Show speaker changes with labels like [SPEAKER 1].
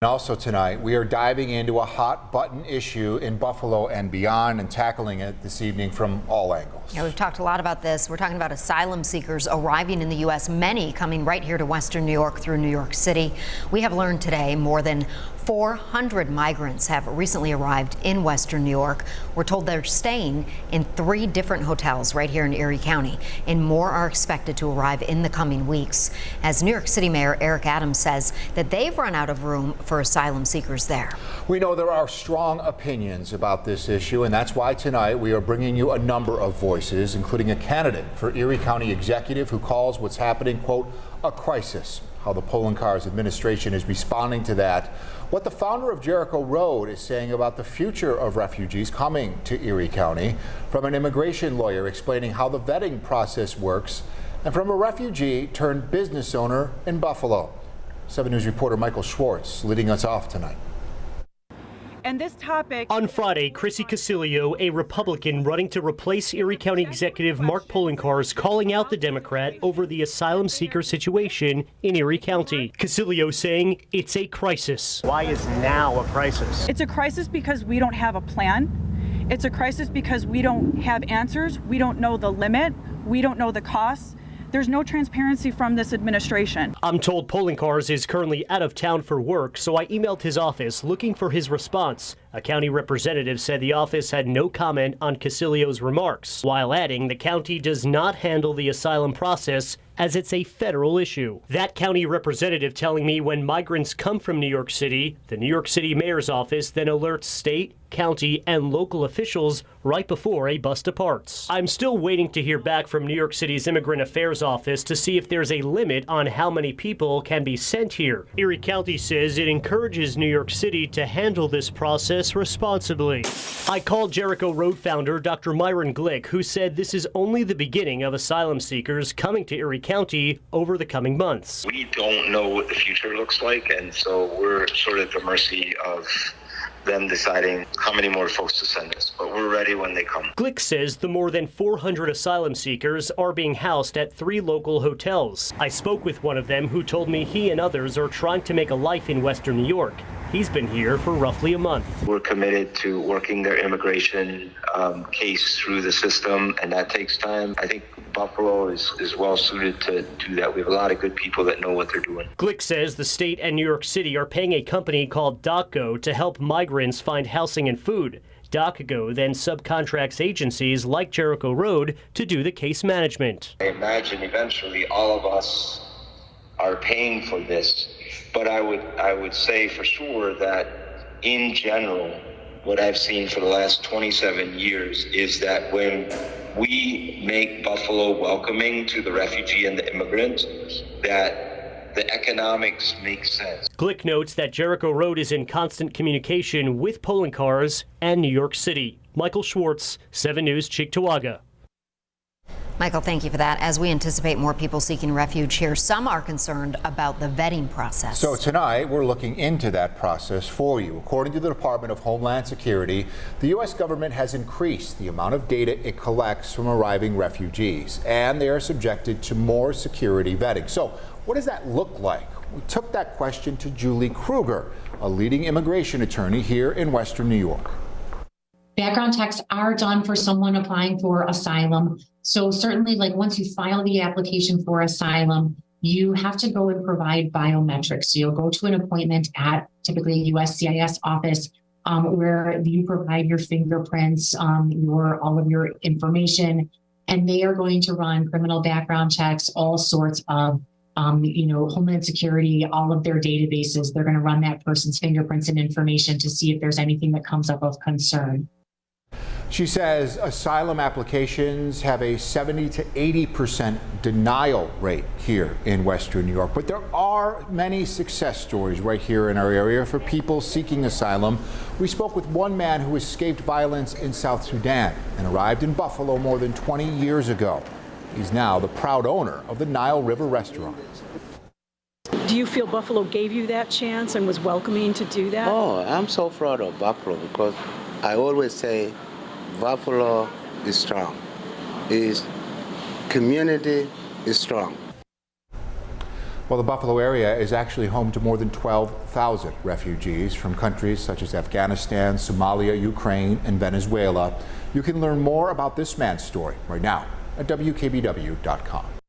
[SPEAKER 1] And also tonight, we are diving into a hot button issue in Buffalo and beyond and tackling it this evening from all angles.
[SPEAKER 2] Yeah, we've talked a lot about this. We're talking about asylum seekers arriving in the U.S., many coming right here to Western New York through New York City. We have learned today more than 400 migrants have recently arrived in Western New York. We're told they're staying in 3 different hotels right here in Erie County, and more are expected to arrive in the coming weeks. As New York City Mayor Eric Adams says that they've run out of room for asylum seekers there.
[SPEAKER 1] We know there are strong opinions about this issue, and that's why tonight we are bringing you a number of voices, including a candidate for Erie County executive who calls what's happening, quote, a crisis. How the Poloncarz administration is responding to that. What the founder of Jericho Road is saying about the future of refugees coming to Erie County. From an immigration lawyer explaining how the vetting process works. And from a refugee turned business owner in Buffalo. 7 News reporter Michael Schwartz leading us off tonight.
[SPEAKER 3] And this topic.
[SPEAKER 4] On Friday, Chrissy Casilio, a Republican running to replace Erie County Executive Mark Poloncarz, calling out the Democrat over the asylum seeker situation in Erie County. Casilio saying it's a crisis. Why is now a crisis?
[SPEAKER 3] It's a crisis because we don't have a plan. It's a crisis because we don't have answers. We don't know the limit. We don't know the costs. There's no transparency from this administration. I'm
[SPEAKER 4] told Poloncarz is currently out of town for work, so I emailed his office looking for his response. A county representative said the office had no comment on Casilio's remarks, while adding the county does not handle the asylum process as it's a federal issue. That county representative telling me when migrants come from New York City, the New York City mayor's office then alerts state, county, and local officials right before a bus departs. I'm still waiting to hear back from New York City's Immigrant Affairs Office to see if there's a limit on how many people can be sent here. Erie County says it encourages New York City to handle this process responsibly. I called Jericho Road founder Dr. Myron Glick, who said this is only the beginning of asylum seekers coming to Erie County over the coming months.
[SPEAKER 5] We don't know what the future looks like, and so we're sort of at the mercy of them deciding how many more folks to send us, but we're ready when they come.
[SPEAKER 4] Glick says the more than 400 asylum seekers are being housed at 3 local hotels. I spoke with one of them who told me he and others are trying to make a life in Western New York. He's been here for roughly a month.
[SPEAKER 5] We're committed to working their immigration case through the system, and that takes time. I think Buffalo is well suited to do that. We have a lot of good people that know what they're doing.
[SPEAKER 4] Glick says the state and New York City are paying a company called DocGo to help migrants find housing and food. DocGo then subcontracts agencies like Jericho Road to do the case management.
[SPEAKER 5] I imagine eventually all of us are paying for this, but I would say for sure that in general, what I've seen for the last 27 years is that when we make Buffalo welcoming to the refugee and the immigrant, that the economics make sense.
[SPEAKER 4] Glick notes that Jericho Road is in constant communication with Poloncarz and New York City. Michael Schwartz, 7 News, Cheektowaga.
[SPEAKER 2] Michael, thank you for that. As we anticipate more people seeking refuge here, some are concerned about the vetting process.
[SPEAKER 1] So tonight, we're looking into that process for you. According to the Department of Homeland Security, the U.S. government has increased the amount of data it collects from arriving refugees, and they are subjected to more security vetting. So what does that look like? We took that question to Julie Kruger, a leading immigration attorney here in Western New York.
[SPEAKER 6] Background checks are done for someone applying for asylum. So certainly, like once you file the application for asylum, you have to go and provide biometrics. So you'll go to an appointment at typically a USCIS office where you provide your fingerprints, all of your information, and they are going to run criminal background checks, all sorts of Homeland Security, all of their databases. They're going to run that person's fingerprints and information to see if there's anything that comes up of concern.
[SPEAKER 1] She says asylum applications have a 70 to 80% denial rate here in Western New York. But there are many success stories right here in our area for people seeking asylum. We spoke with one man who escaped violence in South Sudan and arrived in Buffalo more than 20 years ago. He's now the proud owner of the Nile River restaurant.
[SPEAKER 7] Do you feel Buffalo gave you that chance and was welcoming to do that?
[SPEAKER 8] Oh, I'm so proud of Buffalo because I always say Buffalo is strong. Its community is strong.
[SPEAKER 1] Well, the Buffalo area is actually home to more than 12,000 refugees from countries such as Afghanistan, Somalia, Ukraine, and Venezuela. You can learn more about this man's story right now at WKBW.com.